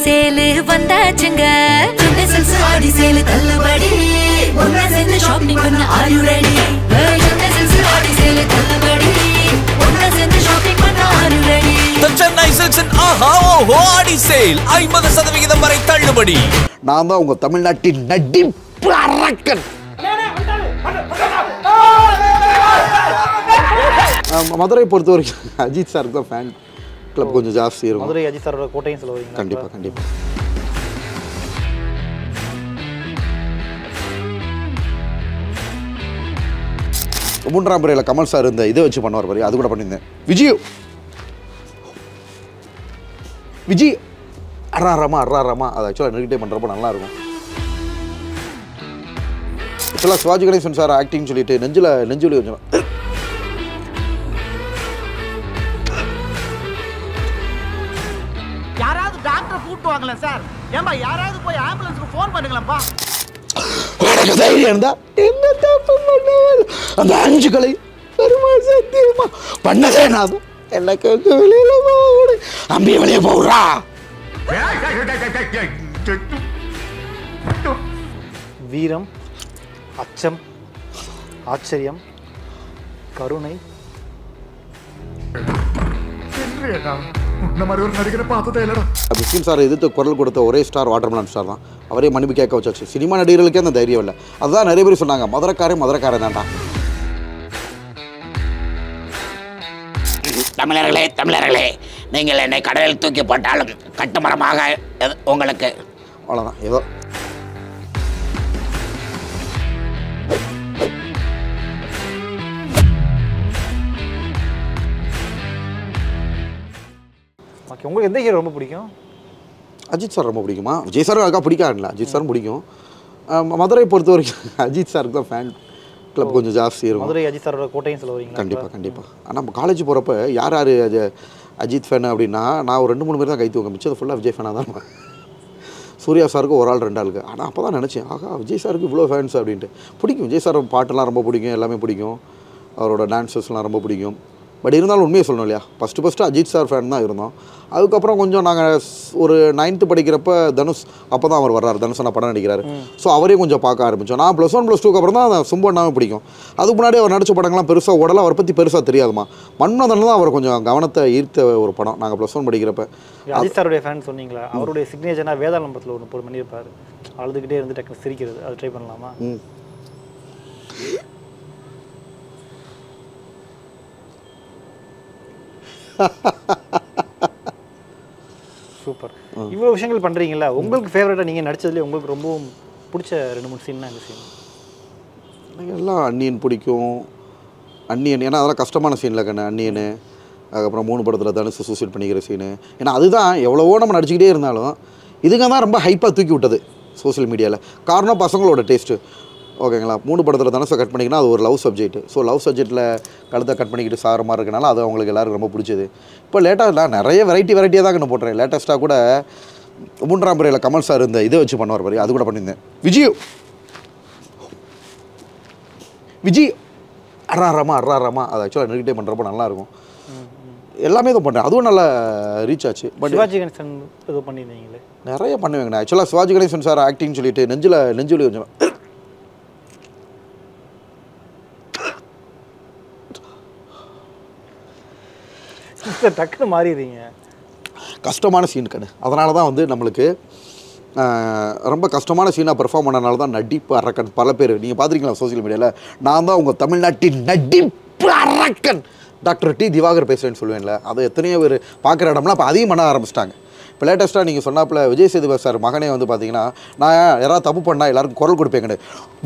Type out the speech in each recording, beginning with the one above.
சேலு வந்தாச்சுங்க. யுனிசெல்ஸ் ஆடி சேலு தள்ளுபடி. ஒன்னா சேர்ந்து ஷாப்பிங் பண்ண ஆர் யூ ரெடி? யுனிசெல்ஸ் ஆடி சேலு தள்ளுபடி. ஒன்னா சேர்ந்து ஷாப்பிங் பண்ண are you ready? The Chennai Silks and ஆஹா ஓஹோ ஆடி சேல் 50% வரை தள்ளுபடி. நான் தான் உங்க தமிழ்நாட்டின் நடிப்பு அரக்கன். மதுரை பொறுத்த வரைக்கும் அஜித் சாருக்கு தான் ஃபேன் கிளப் கொஞ்சம் ஜாஸ்தி இருக்கும். மதுரை அஜித் சாரோட கோட்டையும் சொல்லுவீங்க. கண்டிப்பாக கண்டிப்பாக. மூன்றாம் முறையில் கமல் சார் இந்த இதை வச்சு பண்ணுவார் பாரு, அது கூட பண்ணியிருந்தேன். விஜய் அறாரமா அது ஆக்சுவலாக நெருக்கிட்டே பண்ணுறப்போ நல்லாயிருக்கும். ஆக்சுவலாக சிவாஜி கணேசன் சார் ஆக்டிங் சொல்லிட்டு நெஞ்சுலி கொஞ்சம் யாராவது டாக்டர் கூப்பிட்டு வாங்கல சார். ஏம்பா யாராவது போய் ஆம்புலன்ஸ்க்கு ஃபோன் பண்ணுங்களப்பா. தைரியம் இருந்தா என்ன தப்பு பண்ணால் அந்த 5 கலை பெருமாள் சத்தியமா பண்ணதே நான் எனக்கு வெளியில போடு அம்பி வெளியே போடுறா. வீரம், அச்சம், ஆச்சரியம், கருணை. முஸ்லீம் சார் எதிர்த்து குரல் கொடுத்த ஒரே ஸ்டார் வாட்டர்மெலன் ஸ்டார் தான். அவரே மன்னிப்பு கேட்க வச்சாச்சு. சினிமா நடிகர்களுக்கே அந்த தைரியம் இல்லை. அதுதான் நிறைய பேர் சொன்னாங்க மதுரக்காரன் தான்டா. தமிழர்களே நீங்கள் என்னை கடலில் தூக்கி போட்டாலும் கட்டுமரமாக உங்களுக்கு அவ்வளோதான். ஏதோ ஓகே, உங்களுக்கு எந்த ஹீரோ ரொம்ப பிடிக்கும்? அஜித் சார் ரொம்ப பிடிக்குமா? விஜய் சாரும் அதுக்காக பிடிக்காதுல்ல, அஜித் சாரும் பிடிக்கும். மதுரை பொறுத்த வரைக்கும் அஜித் சாருக்கு தான் ஃபேன் கிளப் கொஞ்சம் ஜாஸ்தி இருக்கும். மதுரை அஜித் சாரோட கோட்டையும் சொல்லுவீங்க. கண்டிப்பாக. ஆனால் நம்ம காலேஜ் போகிறப்ப யார் அது அஜித் ஃபேன் அப்படின்னா நான் ஒரு 2-3 பேர் தான் கை தூங்க மிச்சது ஃபுல்லாக விஜய் ஃபேனாக தான் இருப்பேன். சூர்யா சாருக்கு ஒரு ஆள் 2 ஆளுக்கு. ஆனால் அப்போ தான் நினச்சேன், ஆகா விஜய் சாருக்கு இவ்வளோ ஃபேன்ஸ் அப்படின்ட்டு. பிடிக்கும் விஜய் சார் பாட்டெல்லாம் ரொம்ப பிடிக்கும், எல்லாமே பிடிக்கும், அவரோட டான்ஸஸ்லாம் ரொம்ப பிடிக்கும். பட் இருந்தாலும் உண்மையை சொல்லணும் இல்லையா, ஃபஸ்ட்டு அஜித் சார் ஃபேன் தான் இருந்தோம். அதுக்கப்புறம் கொஞ்சம் நாங்கள் ஒரு 9th படிக்கிறப்ப தனுஷ் அப்போ தான் அவர் வர்றாரு, தனுஷ் நான் படம் நடிக்கிறாரு. ஸோ அவரையும் கொஞ்சம் பார்க்க ஆரம்பித்தோம். நான் +1 +2க்கு அப்புறம் தான் சும்பண்ணாவே பிடிக்கும். அதுக்கு முன்னாடி அவர் நடித்த படங்கள்லாம் பெருசாக ஓடலாம், அவரை பற்றி பெருசாக தெரியாதுமா. மன்மதன் தான் அவர் கொஞ்சம் கவனத்தை ஈர்த்த ஒரு படம் நாங்கள் +1 படிக்கிறப்ப. அஜித் சாருடைய ஃபேன் சொன்னீங்களா, அவருடைய சிக்னேச்சர்னா வேதாளம் படத்தில் ஒன்று போட்டு பண்ணியிருப்பார், அழுதுகிட்டே இருந்து டக்குனு சிரிக்கிறது, அது ட்ரை பண்ணலாமா? சூப்பர். இவ்வளோ விஷயங்கள் பண்ணுறீங்களா, உங்களுக்கு ஃபேவரட்டாக நீங்கள் நடித்ததுலேயே உங்களுக்கு ரொம்பவும் பிடிச்ச 2-3 சீன்னா இந்த சீன்? எனக்கு எல்லாம் அன்னியன் பிடிக்கும். அன்னியன் ஏன்னா அதெல்லாம் கஷ்டமான சீனில் கண்ணு அன்னியன். அதுக்கப்புறம் 3 படத்தில் தனுஷ் சூசைட் பண்ணிக்கிற சீனு. ஏன்னா அதுதான் எவ்வளவோ நம்ம நடிச்சுக்கிட்டே இருந்தாலும் இதுங்க தான் ரொம்ப ஹைப்பாக தூக்கி விட்டது சோசியல் மீடியாவில். காரணம் பசங்களோட டேஸ்ட்டு. ஓகேங்களா, 3 படத்தில் தனுஷை கட் பண்ணிங்கன்னா அது ஒரு லவ் சப்ஜெக்ட். ஸோ லவ் சப்ஜெக்ட்டில் கழுத்தை கட் பண்ணிக்கிட்டு சாகிற மாதிரி இருக்கனால அது அவங்களுக்கு எல்லாருக்கும் ரொம்ப பிடிச்சது. இப்போ லேட்டாக நான் நிறைய வெரைட்டியாக தான் கண்ணு போட்டுறேன். லேட்டஸ்ட்டாக கூட மூன்றாம் முறையில் கமல் சார் இந்த இதை வச்சு பண்ணுவார் பாரு, அது கூட பண்ணியிருந்தேன். விஜய் அறாரமா அது ஆக்சுவலாக நெருக்கிட்டே பண்ணுறப்போ நல்லாயிருக்கும். எல்லாமே தான் பண்ணுறேன், அதுவும் நல்லா ரீச் ஆச்சு. பட் சிவாஜி கணேசன் இது பண்ணியிருந்தீங்களே நிறைய பண்ணுவேங்கண்ணா. ஆக்சுவலாக சிவாஜி கணேசன் சார் ஆக்டிங் சொல்லிட்டு நெஞ்சுலி கொஞ்சம் டக்குன்னு மாறிடுறீங்க. கஷ்டமான சீன் கண்ணு. அதனால தான் வந்து நம்மளுக்கு ரொம்ப கஷ்டமான சீனாக பெர்ஃபார்ம் பண்ணனால தான் நடிப்பு அரக்கன் பல பேர் நீங்கள் பார்த்துருக்கீங்களா சோசியல் மீடியாவில். நான் தான் உங்கள் தமிழ்நாட்டின் நடிப்பு அரக்கன் டாக்டர் டி திவாகர் பேசுகிறேன்னு சொல்லுவேன்ல, அதை எத்தனையோ பேர் பார்க்குற இடம்லாம் இப்போ அதிகம் பண்ண ஆரம்பிச்சிட்டாங்க. இப்போ லேட்டஸ்ட்டாக நீங்கள் சொன்னாப்பில் விஜய் சேதுபதி சார் மகனே வந்து பார்த்தீங்கன்னா, நான் யாராவது தப்பு பண்ணால் எல்லாருக்கும் குரல் கொடுப்பேன்,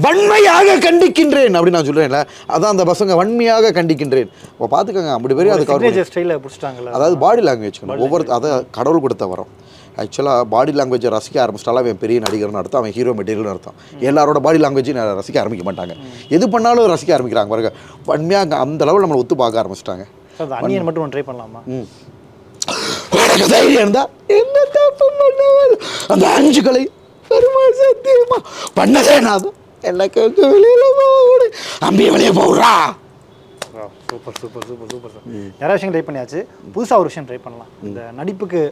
வன்மையாக கண்டிக்கின்றேன் அப்படின்னு நான் சொல்கிறேன்ல, அதான் அந்த பசங்க வன்மையாக கண்டிக்கின்றேன். இப்போ பார்த்துக்கோங்க அப்படி பெரிய அது ஸ்டைலில் பிடிச்சிட்டாங்களா. அதாவது பாடி லாங்குவேஜ் ஒவ்வொரு அதை கடவுள் கொடுத்த வரும். ஆக்சுவலாக பாடி லாங்குவேஜை ரசிக்க ஆரம்பிச்சிட்டாலும் அவன் பெரிய நடிகர்னு அர்த்தம், அவன் ஹீரோ மெட்டீரியல்னு அர்த்தம். எல்லாரோட பாடி லாங்குவேஜையும் ரசிக்க ஆரம்பிக்க மாட்டாங்க, எது பண்ணாலும் ரசிக்க ஆரம்பிக்கிறாங்க பாருங்க. வன்மையாக அந்த லெவலில் நம்மளை ஒத்து பார்க்க ஆரம்பிச்சிட்டாங்க. அன்னியன் மட்டும் ட்ரை பண்ணலாமா? தைரியம் இருந்தா என்ன தப்பு பண்ணால் அந்த 5 கலை பெருமாள் சத்தியமா பண்ணதே நான் எனக்கு வெளியில போடு அம்பி வெளியே போடுறா. Super super super super sir. நிறைய விஷயம் ட்ரை பண்ணியாச்சு, புதுசாக ஒரு விஷயம் ட்ரை பண்ணலாம். இந்த நடிப்புக்கு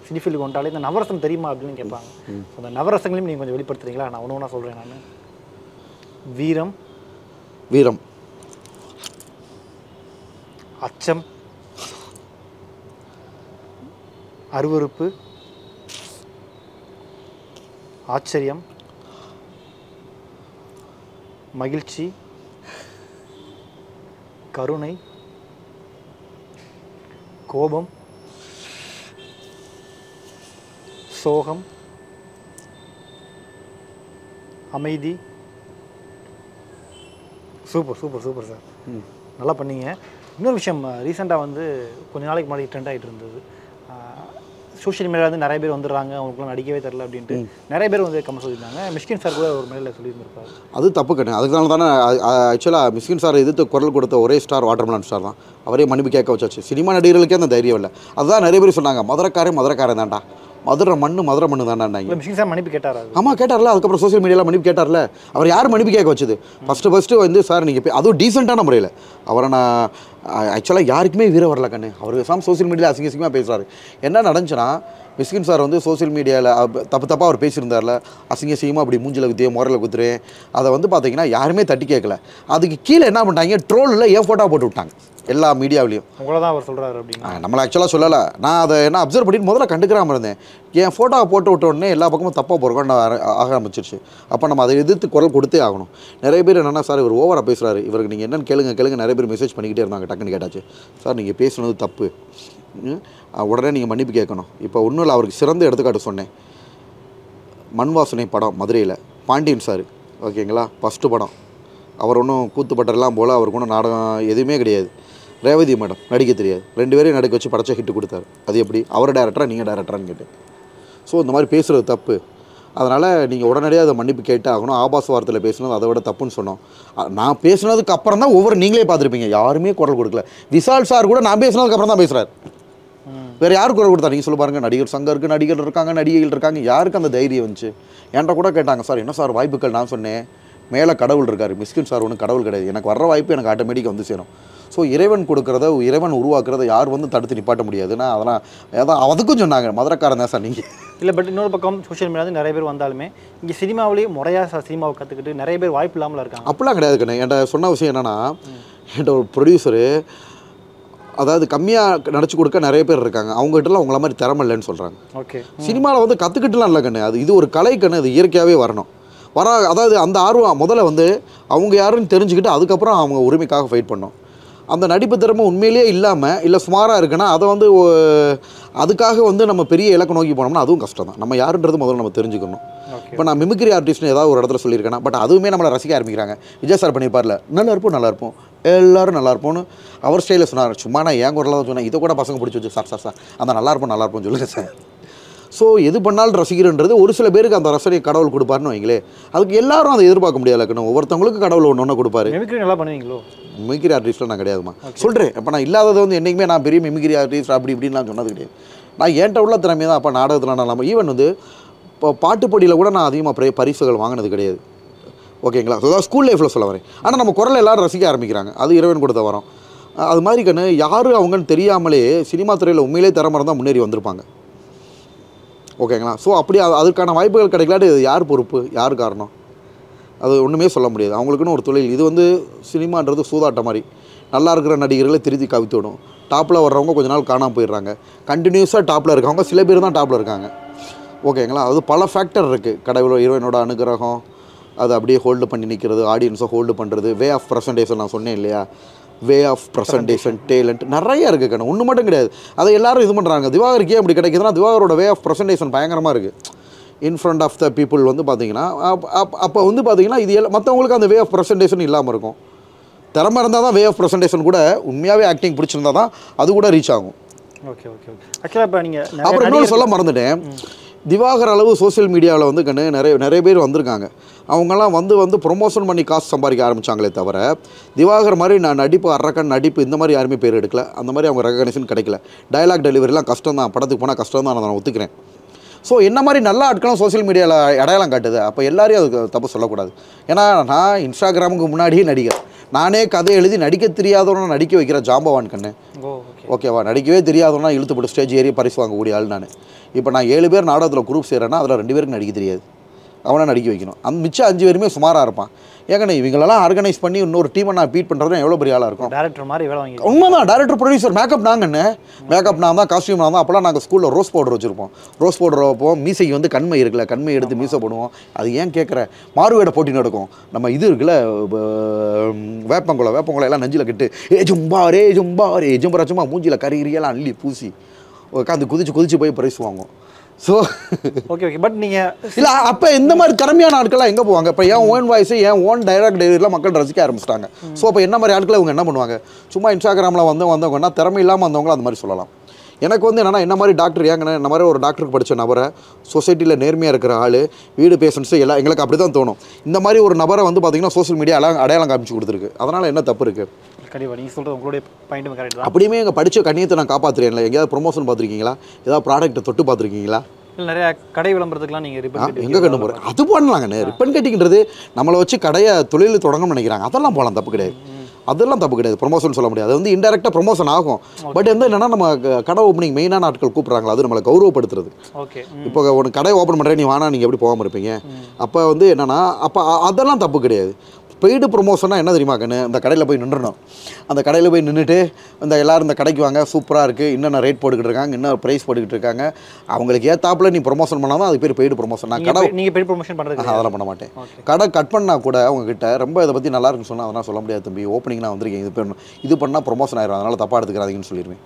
சினிஃபீல்டுக்கு வந்துட்டாலே இந்த நவரசம் தெரியுமா அப்படின்னு கேட்பாங்க. அந்த நவரசங்களையும் நீங்கள் கொஞ்சம் வெளிப்படுத்துறீங்களா? நான் ஒன்று சொல்கிறேன். நான் வீரம், வீரம், அச்சம், அருவருப்பு, ஆச்சரியம், மகிழ்ச்சி, கருணை, கோபம், சோகம், அமைதி. சூப்பர் சூப்பர் சூப்பர் சார், நல்லா பண்ணீங்க. இன்னொரு விஷயம், ரீசெண்டாக வந்து கொஞ்ச நாளைக்கு முன்னாடி ட்ரெண்ட் ஆகிட்டு இருந்தது. சோஷியல் மீடியா வந்து நிறைய பேர் வந்துடுறாங்க, அவங்களுக்குலாம் நடிக்கவே தெரில அப்படின்ட்டு நிறைய பேர் வந்து கமெண்ட் சொல்லியிருந்தாங்க. மிஷ்கின் சார் கூட ஒரு மேலே சொல்லியிருந்திருப்பாரு. அது தப்பு கண்ணு. அதுக்குனால தானே ஆக்சுவலாக மிஷ்கின் சார் எதிர்த்து குரல் கொடுத்த ஒரே ஸ்டார் வாட்டர்மெலன் ஸ்டார் தான். அவரே மன்னிப்பு கேட்க வச்சாச்சு. சினிமா நடிகர்களுக்கே அந்த தைரியம் இல்லை. அதுதான் நிறைய பேர் சொன்னாங்க, மதுரைக்காரன் தான்டா, மதுரை மண்ணு தான்டாங்க. மிஷ்கின் சார் மன்னிப்பு கேட்டார். ஆமாம் கேட்டார்ல. அதுக்கப்புறம் சோஷியல் மீடியாவில் மன்னிப்பு கேட்டார்ல. அவர் யார் மன்னிப்பு கேட்க வச்சது? ஃபஸ்ட்டு வந்து சார் நீங்கள் அதுவும் டீசெண்டான முறையில் அவரை நான் ஆக்சுவலாக யாருக்குமே வீர வரல கண்ணு. அவர் சோஷியல் மீடியாவில் அசிங்கமாக பேசுகிறாரு. என்ன நடந்துச்சுன்னா, மிஷ்கின் சார் வந்து சோஷியல் மீடியாவில் தப்பாக அவர் பேசியிருந்தார்ல, அசிங்கமாக அப்படி மூஞ்சில் குத்தியே முறையில் குத்துறேன். அதை வந்து பார்த்தீங்கன்னா யாருமே தட்டி கேட்கல. அதுக்கு கீழே என்ன பண்ணிட்டாங்க, ட்ரோலில் ஏன் ஃபோட்டோ போட்டு விட்டாங்க எல்லா மீடியாவிலையும். உங்களை தான் அவர் சொல்கிறாரு அப்படின்னு நம்மளை ஆக்சுவலாக சொல்லலை. நான் அதை என்ன அப்சர்வ் பண்ணிட்டு முதல்ல கண்டுக்கிறாமல் இருந்தேன். என் ஃபோட்டோவை போட்டு விட்ட உடனே எல்லா பக்கமும் தப்பாக போகிறோம் ஆக ஆரம்பிச்சிருச்சு. அப்போ நம்ம அதை எதிர்த்து குரல் கொடுத்தே ஆகணும். நிறைய பேர் என்னென்னா, சார் இவர் ஓவராக பேசுகிறாரு, இவருக்கு நீங்கள் என்னென்னு கேளுங்க. நிறைய பேர் மெசேஜ் பண்ணிக்கிட்டே இருந்தாங்க. டக்குன்னு கேட்டாச்சு, சார் நீங்கள் பேசுனது தப்பு, உடனே நீங்கள் மன்னிப்பு கேட்கணும். இப்போ ஒன்றும் இல்லை, அவருக்கு சிறந்த எடுத்துக்காட்டு சொன்னேன். மண் வாசனை படம் மதுரையில் பாண்டியன் சார், ஓகேங்களா, ஃபஸ்ட்டு படம். அவர் ஒன்றும் கூத்துப்பட்டெல்லாம் போல் அவருக்கு ஒன்றும் நாடகம் எதுவுமே கிடையாது. ரேவதி மேடம் நடிக்க தெரியாது, 2 பேரையும் நடிக்க வச்சு படைச்ச ஹிட்டு கொடுத்தாரு. அது எப்படி அவர் டேரக்டரா நீங்கள் டேரக்டரான்னு கேட்டேன். ஸோ இந்த மாதிரி பேசுகிறது தப்பு. அதனால் நீங்கள் உடனடியாக அதை மன்னிப்பு கேட்டு ஆகணும். ஆபாச வார்த்தையில் பேசுனது அதை விட தப்புன்னு சொன்னோம். நான் பேசுனதுக்கு அப்புறம் தான் ஒவ்வொரு நீங்களே பார்த்துருப்பீங்க, யாருமே குரல் கொடுக்கல. விஷால் சார் கூட நான் பேசுனதுக்கு அப்புறம் தான் பேசுகிறார். வேறு யார் குரல் கொடுத்தா? நீங்கள் சொல்ல பாருங்கள். நடிகர் சங்கம் இருக்குது, நடிகர் இருக்காங்க, நடிகைகள் இருக்காங்க. யாருக்கு அந்த தைரியம் வந்துச்சு? என்கிட்ட கூட கேட்டாங்க, சார் என்ன சார் வாய்ப்புகள்? நான் சொன்னேன், மேலே கடவுள் இருக்கார். மிஷ்கின் சார் ஒன்றும் கடவுள் கிடையாது. எனக்கு வர்ற வாய்ப்பு எனக்கு ஆட்டோமேட்டிக்காக வந்து சேரும். ஸோ இறைவன் கொடுக்குறத, இறைவன் உருவாக்குறத யார் வந்து தடுத்து நிப்பாட்ட முடியாதுன்னா அதெல்லாம் அதான் அதுக்கும் சொன்னாங்க. மதுரைக்காரன் தான் சார் நீங்கள். இல்லை, பட் இன்னொரு பக்கம் சோஷியல் மீடியா நிறைய பேர் வந்தாலுமே இங்கே சினிமாவிலேயே முறையாக சினிமாவை கற்றுக்கிட்டு நிறைய பேர் வாய்ப்பு இல்லாமல் இருக்காங்க. அப்படிலாம் கிடையாது கண்ணே. என்கிட்ட சொன்ன விஷயம் என்னென்னா, என்கிட்ட ஒரு ப்ரொடியூசரு, அதாவது கம்மியாக நடிச்சு கொடுக்க நிறைய பேர் இருக்காங்க, அவங்ககிட்டலாம் உங்களை மாதிரி திறமை இல்லைன்னு சொல்கிறாங்க. ஓகே, சினிமாவில் வந்து கற்றுக்கிட்டுலாம் இல்லை கண்ணு. இது ஒரு கலை கண்ணு, அது இயற்கையாகவே வரணும். அதாவது அந்த ஆர்வம் முதல்ல வந்து அவங்க யாருன்னு தெரிஞ்சுக்கிட்டு அதுக்கப்புறம் அவங்க உரிமைக்காக ஃபைட் பண்ணோம். அந்த நடிப்பு திறமை உண்மையிலேயே இல்லாமல் இல்லை சுமாராக இருக்குன்னா அதை வந்து அதுக்காக வந்து நம்ம பெரிய இலக்கு நோக்கி போனோம்னா அதுவும் கஷ்டம் தான். நம்ம யாருன்றது முதல்ல நம்ம தெரிஞ்சுக்கணும். இப்போ நான் மிமிக்ரி ஆர்டிஸ்ட்னு ஏதாவது ஒரு இடத்துல சொல்லியிருக்கேன்னா, பட் அதுவுமே நம்மளை ரசிக்க ஆரம்பிக்கிறாங்க. விஜய் சார் பண்ணியிருப்பார்ல, நல்லா இருப்போம் எல்லோரும் நல்லா இருப்போம்னு அவர் ஸ்டைலில் சொன்னார். சும்மா நான் ஏன் குரலாக தான் சொன்னேன், இதை கூட பசங்க பிடிச்சி வச்சு சார் அந்த நல்லா இருப்போம் சொல்லுங்கள் சார். ஸோ எது பண்ணாலும் ரசிக்கிறன்றது ஒரு சில பேருக்கு அந்த ரசனையை கடவுள் கொடுப்பாருன்னு வைங்களே. அதுக்கு எல்லாரும் அதை எதிர்பார்க்க முடியாது. ஒவ்வொருத்தவங்களுக்கு கடவுள் ஒன்று கொடுப்பாரு. மிமிக்ரி நல்லா பண்ணுவீங்களோ? மிமிக்ரி ஆர்டிஸ்ட்டில் நான் கிடையாதுமா சொல்கிறேன். அப்போ நான் இல்லாதது வந்து என்றைக்குமே நான் பெரிய மிமிக்ரி ஆர்டிஸ்ட் அப்படி இப்படின்லாம் சொன்னது கிடையாது. நான் என்கிட்ட உள்ள திறமையை தான் அப்போ நாடகத்தில் நான் இல்லாமல் ஈவன் வந்து இப்போ பாட்டுப்படியில் கூட நான் அதிகமாக பரிசுகள் வாங்கினது கிடையாது. ஓகேங்களா? அதாவது ஸ்கூல் லைஃப்பில் சொல்ல வரேன். ஆனால் நம்ம குரலை எல்லோரும் ரசிக்க ஆரம்பிக்கிறாங்க. அது இறைவன் கொடுத்த வரோம். அது மாதிரி கண்ணு யார் அவங்கன்னு தெரியாமலே சினிமா துறையில் உண்மையிலே திறமை இருந்தால் முன்னேறி வந்திருப்பாங்க. ஓகேங்களா? ஸோ அப்படி அதுக்கான வாய்ப்புகள் கிடைக்கலாட்டு யார் பொறுப்பு, யார் காரணம்? அது ஒன்றுமே சொல்ல முடியாது. அவங்களுக்குன்னு ஒரு தொழில். இது வந்து சினிமான்றது சூதாட்ட மாதிரி. நல்லா இருக்கிற நடிகர்களை திருத்தி கவித்து விடும். டாப்பில் வர்றவங்க கொஞ்ச நாள் காணாமல் போயிடுறாங்க. கண்டினியூஸாக டாப்பில் இருக்கவங்க சில பேர் தான் டாப்பில் இருக்காங்க. ஓகேங்களா? அது பல ஃபேக்டர் இருக்குது. கடவுள் இறைவனோட அனுகிரகம், அது அப்படியே ஹோல்டு பண்ணி நிற்கிறது, ஆடியன்ஸை ஹோல்டு பண்ணுறது, வே ஆஃப் ப்ரெசன்டேஷன் நான் சொன்னேன் இல்லையா, வே ஆஃப் ப்ரெசன்டேஷன், டேலண்ட் நிறைய இருக்குது கண்ணு. ஒன்று மட்டும் கிடையாது. அதை எல்லாரும் இது பண்ணுறாங்க. திவாகருக்கே அப்படி கிடைக்குதுன்னா திவாகரோட வே ஆஃப் ப்ரெசன்டேஷன் பயங்கரமாக இருக்குது. In front of the people வந்து பார்த்தீங்கன்னா அப்போ வந்து பார்த்தீங்கன்னா இது மற்றவங்களுக்கு அந்த வே ஆஃப் ப்ரெசன்டேஷன் இல்லாமல் இருக்கும். திறமை இருந்தால் தான் வே ஆஃப் ப்ரெசன்டேஷன் கூட உண்மையாகவே ஆக்டிங் பிடிச்சிருந்தா தான் அது கூட ரீச் ஆகும். Okay okay okay. ஆக்சுவலாக இப்போ நீங்கள் அப்புறம் இன்னொரு சொல்ல மறந்துட்டேன். திவாகர் அளவு சோசியல் மீடியாவில் வந்து கண்ணு நிறைய பேர் வந்திருக்காங்க. அவங்கெல்லாம் வந்து ப்ரொமோஷன் பண்ணி காசு சம்பாதிக்க ஆரம்பித்தாங்களே தவிர திவாகர் மாதிரி நான் நடிப்பு அரக்கன் நடிப்பு இந்த மாதிரி யாருமே பேர் எடுக்கல. அந்த மாதிரி அவங்க ரெகக்னேஷன் கிடைக்கல. டயலாக் டெலிவரிலாம் கஷ்டம் தான். படத்துக்கு போனால் கஷ்டம் தான், நான் ஒத்துக்கிறேன். ஸோ என்ன மாதிரி நல்ல ஆட்களும் சோசியல் மீடியாவில் அடையாளம் காட்டுது. அப்போ எல்லாரையும் அதுக்கு தப்பு சொல்லக்கூடாது. ஏன்னா நான் இன்ஸ்டாகிராமுக்கு முன்னாடியே நடிகர், நானே கதை எழுதி நடிக்க தெரியாதவன நடிக்க வைக்கிற ஜாம்பவான் கண்ணு. ஓகேவா, நடிக்கவே தெரியாதவனா இழுத்து போட்டு ஸ்டேஜ் ஏறி பரிசு வாங்கக்கூடிய ஆள் நான். இப்போ நான் 7 பேர் நாடகத்தில் குரூப் செய்கிறேன்னா அதில் 2 பேருக்கு நடிக்க தெரியாது, அவனை நடிக்க வைக்கணும். அந்த மிச்சம் 5 பேருமே சுமாராக இருப்பான். ஏங்கண்ணே இவங்களெல்லாம் ஆர்கனைஸ் பண்ணி இன்னொரு டீமை நான் பீட் பண்ணுறதுனா எவ்வளோ பெரிய ஆளாக இருக்கும். டேரக்டர் மாதிரி வேலை வாங்கி உண்மைதான். டேரக்டர் ப்ரொடியூசர் மேக்கப் நாங்கண்ணே, மேக்கப் நான் தான், காஸ்டியூம் நான் தான். அப்போலாம் நாங்கள் ஸ்கூலில் ரோஸ் பவுடர் வச்சுருப்போம். ரோஸ் பவுடர் வைப்போம், மீசைக்கு வந்து கண்மை இருக்குல்ல, கண்மை எடுத்து மீசை போடுவோம். அது ஏன் கேட்குற, மாறுவேட போட்டி நடக்கும். நம்ம இது இருக்குல்ல வேப்பங்குளம் எல்லாம் நெஞ்சில் கட்டு ஜும்பாரே ஜும்பரா மூஞ்சியில் கறியெல்லாம் அள்ளி பூசி உட்காந்து குதிச்சு போய் பிரைஸ் வாங்குவோம். ஸோ ஓகே பட் நீங்கள் இல்லை அப்போ இந்த மாதிரி திறமையான ஆட்கள்லாம் எங்கே போவாங்க? இப்போ என் ஓன் வாய்ஸு என் ஓன் டைரக்ட் டெலிவரியில் மக்கள் ரசிக்க ஆரம்பிச்சிட்டாங்க. ஸோ அப்போ என்ன மாதிரி ஆட்களை இவங்க என்ன பண்ணுவாங்க? சும்மா இன்ஸ்டாகிராமில் வந்தவங்கன்னா திறமை இல்லாமல் வந்தவங்களும் அந்த மாதிரி சொல்லலாம். எனக்கு வந்து என்னென்னா என்ன மாதிரி டாக்டர் ஏங்கண்ணே இந்த மாதிரி ஒரு டாக்டருக்கு படித்த நபரை, சொசைட்டியில் நேர்மையாக இருக்கிற ஆள், வீடு பேஷண்ட்ஸு எல்லாம் எங்களுக்கு அப்படி தான் தோணும். இந்த மாதிரி ஒரு நபரை வந்து பார்த்திங்கன்னா சோஷியல் மீடியா அடையாளம் காமிச்சு கொடுத்துருக்கு. அதனால் என்ன தப்பு இருக்குது? கண்டிப்பாக நீங்கள் சொல்கிறது உங்களுடைய பாயிண்ட் கரெக்ட் தான். அப்படியுமே எங்கள் படித்த கண்ணியத்தை நான் காப்பாற்றுறேன்ல. எங்கேயாவது ப்ரொமோஷன் பார்த்துருக்கீங்களா? ஏதாவது ப்ராடக்ட்டை தொட்டு பார்த்துருக்கீங்களா? இல்லை நிறைய கடை விளம்பரத்துக்குலாம் நீங்கள் ரிப்பன் எங்கே கண்டு போகிறேன் அது பண்ணலாங்கண்ணே. ரிப்பன் கட்டிங்கிறது நம்மளை வச்சு கடையை தொழில் தொடங்கணும்னு நினைக்கிறாங்க. அதெல்லாம் போகலாம், தப்பு கிடையாது. அதெல்லாம் தப்பு கிடையாது. ப்ரொமோஷன் சொல்ல முடியாது. அது வந்து இன்டெரக்டாக ப்ரொமோஷன் ஆகும். பட் வந்து என்னென்னா நம்ம கடை ஓப்பனிங் மெயினான நாட்கள் கூப்பிட்றாங்களா, அது நம்மளை கௌரவப்படுத்துறது. ஓகே இப்போ ஒரு கடை ஓப்பன் பண்ணுறேன், நீ வானா நீங்கள் எப்படி போகாமல் இருப்பீங்க? அப்போ வந்து என்னென்னா அப்போ அதெல்லாம் தப்பு கிடையாது. பெய்டு ப்ரொமோஷனாக என்ன தெரியுமா கண்ணு, இந்த கடையில் போய் நின்றுணும். அந்த கடையில் போய் நின்றுட்டு இந்த எல்லோரும் இந்த கடைக்கு வாங்க, சூப்பராக இருக்குது, இன்னும் ரேட் போட்டுக்கிட்டு இருக்காங்க, இன்னும் ப்ரைஸ் போட்டுக்கிட்டு இருக்காங்க, அவங்களுக்கு ஏற்றாப்புல நீ ப்ரொமோஷன் பண்ணால் தான் அது பேர் பெய்டு ப்ரொமோஷன். நான் கடை நீங்கள் பெய்டு ப்ரொமோஷன் பண்ணுறது அதெல்லாம் பண்ண மாட்டேன். கடை கட் பண்ணால் கூட அவங்ககிட்ட ரொம்ப இதை பற்றி நல்லா இருக்குன்னு சொன்னால் அதெல்லாம் சொல்ல முடியாது தம்பி, ஓப்பனிங் நான் வந்திருக்கேன், இது பண்ணால் ப்ரொமோஷன் ஆயிடும், அதனால் தப்பாக எடுத்துக்கிறாதீங்கன்னு சொல்லிடுவேன்.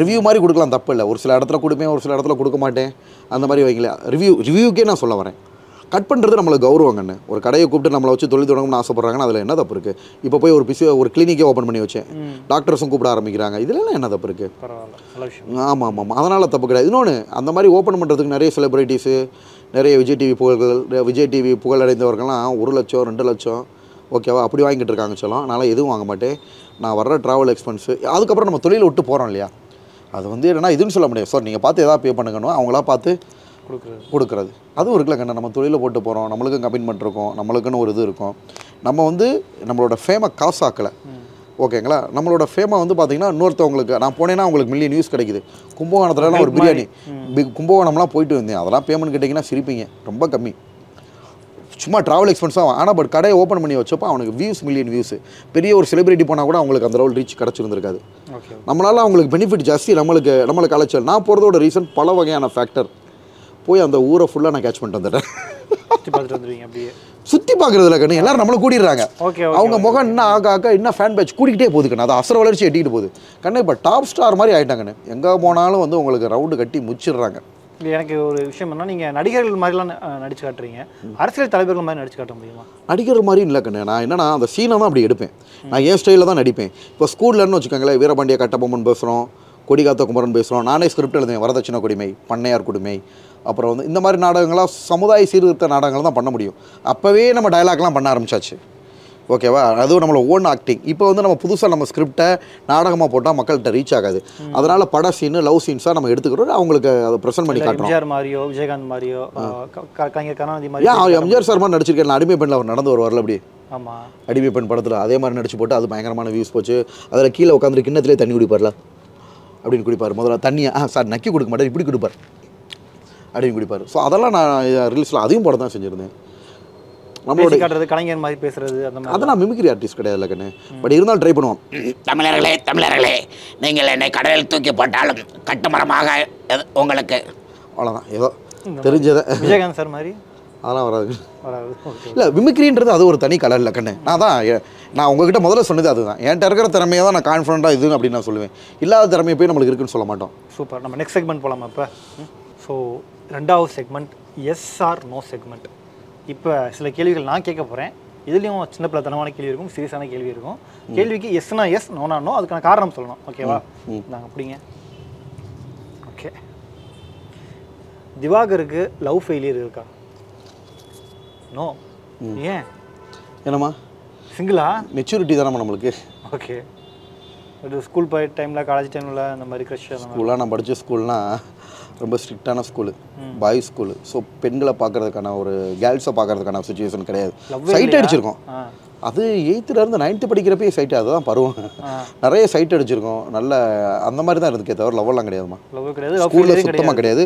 ரிவ்யூ மாதிரி கொடுக்கலாம், தப்பு இல்லை. ஒரு சில இடத்துல கொடுப்பேன், ஒரு சில இடத்துல கொடுக்க மாட்டேன், அந்த மாதிரி வைக்கல. ரிவ்யூக்கே நான் சொல்ல வரேன். கட் பண்ணுறது நம்மளுக்கு கௌரவங்கண்ணு. ஒரு கடையை கூப்பிட்டு நம்மளை வச்சு தொழில் தொடங்கணும்னு ஆசைப்படுறாங்கன்னா அதில் என்ன தப்பு இருக்குது? இப்போ போய் ஒரு கிளினிக்கே ஓப்பன் பண்ணி வச்சேன், டாக்டர்ஸும் கூப்பிட ஆரம்பிக்கிறாங்க, இதெல்லாம் என்ன தப்பு இருக்குது? ஆமாம், அதனால் தப்பு கிடையாது. இன்னொன்று, அந்த மாதிரி ஓப்பன் பண்ணுறதுக்கு நிறைய செலிப்ரிட்டிஸு, நிறைய விஜய் டிவி புகழடைந்தவர்கள்லாம் 1 லட்சம் 2 லட்சம் ஓகேவா அப்படி வாங்கிட்டு இருக்காங்க. சொல்லும் அதனால் எதுவும் வாங்க மாட்டேன். நான் வர்ற ட்ராவல் எக்ஸ்பென்ஸு, அதுக்கப்புறம் நம்ம தொழிலை விட்டு போகிறோம் இல்லையா, அது வந்து என்னென்னா இதுன்னு சொல்ல முடியாது. சார் நீங்கள் பார்த்து எதாவது பே பண்ணுங்கணும், அவங்களா பார்த்து கொடுக்குறது அதுவும் இருக்குல்ல கண்ணா. நம்ம தொழிலில் போட்டு போகிறோம், நம்மளுக்கும் கமிட்மெண்ட் இருக்கும், நம்மளுக்குன்னு ஒரு இது இருக்கும். நம்ம வந்து நம்மளோட ஃபேமை காசாக்கலை, ஓகேங்களா? நம்மளோட ஃபேமை வந்து பார்த்திங்கன்னா இன்னொருத்தவங்களுக்கு நான் போனேன்னா அவங்களுக்கு மில்லியன் வியூஸ் கிடைக்குது. கும்பகோணத்துலலாம் ஒரு பிரியாணி கும்பகோணம்லாம் போயிட்டு வந்தேன், அதெல்லாம் பேமெண்ட் கேட்டிங்கன்னா சிரிப்பீங்க, ரொம்ப கம்மி, சும்மா ட்ராவல் எக்ஸ்பென்ஸாக. ஆனால் பட் கடையை ஓப்பன் பண்ணி வச்சப்போ அவனுக்கு வியூஸ் மில்லியன் வியூஸ். பெரிய ஒரு செலிபிரிட்டி போனால் கூட அவங்களுக்கு அந்த லெவல் ரீச் கிடச்சிருந்துருக்காது. நம்மளால் அவங்களுக்கு பெனிஃபிட் ஜாஸ்தி, நம்மளுக்கு அலைச்சல். நான் போகிறதோட ரீசன் பல வகையான ஃபேக்டர். போய் அந்த ஊரை ஃபுல்லாக நான் கேட்ச் பண்ணிட்டு வந்துட்டேன். சுற்றி பார்க்குறதுல கண்ணு எல்லாரும் நம்மளை கூட்டிடுறாங்க. அவங்க முகம் இன்னும் ஆக இன்னும் ஃபேன் பேட்ச் கூட்டிகிட்டே போகுது கண்ணு, அது அசர வளர்ச்சி எட்டிகிட்டு போகுது கண்ணு. இப்போ டாப் ஸ்டார் மாதிரி ஆகிட்டாங்கண்ணு, எங்கே போனாலும் வந்து உங்களுக்கு ரவுண்டு கட்டி முச்சிடுறாங்க. எனக்கு ஒரு விஷயம் என்ன, நீங்கள் நடிகர்கள் மாதிரிலாம் நடிச்சு காட்டுறீங்க, அரசியல் தலைவர்கள் மாதிரி நடிச்சு காட்ட முடியுமா? நடிகர் மாதிரி இல்லை கண்ணு. நான் என்னன்னா அந்த சீனை தான் அப்படி எடுப்பேன், நான் என் ஸ்டைலில் தான் நடிப்பேன். இப்போ ஸ்கூல்லன்னு வச்சுக்கோங்களேன், வீரபாண்டிய கட்டபொம்மன் பேசுகிறோம், கொடிகாத்த குமரன் பேசுகிறோம், நானே ஸ்கிரிப்ட் எழுதுவேன், வரதட்சணை கொடுமை, பண்ணையார் கொடுமை, அப்புறம் வந்து இந்த மாதிரி நாடகங்களாக சமுதாய சீர்திருத்த நாடகங்கள் தான் பண்ண முடியும். அப்போவே நம்ம டயலாக்லாம் பண்ண ஆரம்பிச்சாச்சு, ஓகேவா? அதுவும் நம்மளோட ஓன் ஆக்டிங். இப்போ வந்து நம்ம புதுசாக நம்ம ஸ்கிரிப்டை நாடகமாக போட்டால் மக்கள்கிட்ட ரீச் ஆகாது. அதனால் பட சீனு லவ் சீன்ஸாக நம்ம எடுத்துக்கிறோம், அவங்களுக்கு அதை ப்ரெசென்ட் பண்ணி காட்டுறோம். எம்ஜிஆர் மாதிரியோ விஜயகாந்த் மாதிரியோ கருணாநிதி மாதிரியோ எம்ஜிஆர் சார் மாதிரி நடிச்சிருக்கேன். அடிமை பெண்ணில் அவர் நடந்து வருவார்ல அப்படி, ஆமாம், அடிமை பெண் படத்தில் அதே மாதிரி நடிச்சு போட்டு அது பயங்கரமான வியூஸ் போச்சு. அதில் கீழே உட்காந்துட்டு கிண்ணத்திலே தண்ணி குடிப்பார்ல அப்படின்னு குடிப்பார். முதல்ல தண்ணியை சார் நக்கி கொடுக்க மாட்டார், இப்படி கொடுப்பார் அப்படின்னு குடிப்பார். ஸோ அதெல்லாம் நான் ரீல்ஸில் அதையும் போட தான் செஞ்சுருந்தேன். நம்மளோட கலைஞர் மாதிரி பேசுறது அந்த மாதிரி அதெல்லாம் மிமிக்ரி ஆர்டிஸ்ட் கிடையாது கண்ணு, பட் இருந்தாலும் ட்ரை பண்ணுவோம். தமிழர்களே நீங்கள் என்னை கடலில் தூக்கி போட்டாலும் கட்டுமரமாக உங்களுக்கு அவ்வளோதான், ஏதோ தெரிஞ்சதை. விஜயகாந்த் சார் மாதிரி அதெல்லாம் வராது. இல்லை மிமிக்ரின்றது அது ஒரு தனி கலர் இல்லை கண்ணு. நான் உங்ககிட்ட முதல்ல சொன்னது அதுதான், என்கிட்ட இருக்கிற திறமையை தான் நான் கான்ஃபிடண்ட்டாக இது அப்படின்னு நான் சொல்லுவேன். இல்லாத திறமையை போய் நம்மளுக்கு இருக்குன்னு சொல்ல மாட்டோம். சூப்பர். நம்ம நெக்ஸ்ட் செக்மெண்ட் போகலாமா இப்போ? ஸோ 2வது segment S R no segment. இப்போ சில கேள்விகள் நான் கேட்க போகிறேன், இதுலேயும் சின்ன பிள்ளைத்தனமான கேள்வி இருக்கும், சீரியஸான கேள்வி இருக்கும். கேள்விக்கு எஸ்னா எஸ், நோனா நோ, அதுக்கான காரணம் சொல்லணும், ஓகேவா? நாங்கள் அப்படிங்க. ஓகே, திவாகருக்கு லவ் ஃபெயிலியர் இருக்கா? நோ. ஏன்? என்னம்மா சிங்கிளா? மெச்சூரிட்டி தானம்மா நம்மளுக்கு. ஓகே, ஒரு ஸ்கூல் போய் டைமில் காலேஜ் டைமில் அந்த மாதிரி க்ரஷ்? ஸ்கூலாக நான் படித்த ஸ்கூல்னால் ரொம்ப ஸ்ட்ரிக்டான ஸ்கூலு, பாய்ஸ் ஸ்கூலு. ஸோ பெண்களை பார்க்கறதுக்கான ஒரு கேர்ள்ஸை பார்க்கறதுக்கான சுச்சுவேஷன் கிடையாது. சைட் அடிச்சிருக்கோம், அது 8th 9th படிக்கிறப்பே சைட்டு அதுதான் பருவம். நிறைய சைட் அடிச்சிருக்கோம். நல்ல அந்த மாதிரி தான் இருந்துக்கே தவிர லவ்வெல்லாம் கிடையாதுமா. லவ் கிடையாது, ஸ்கூலில் சுத்தமாக கிடையாது.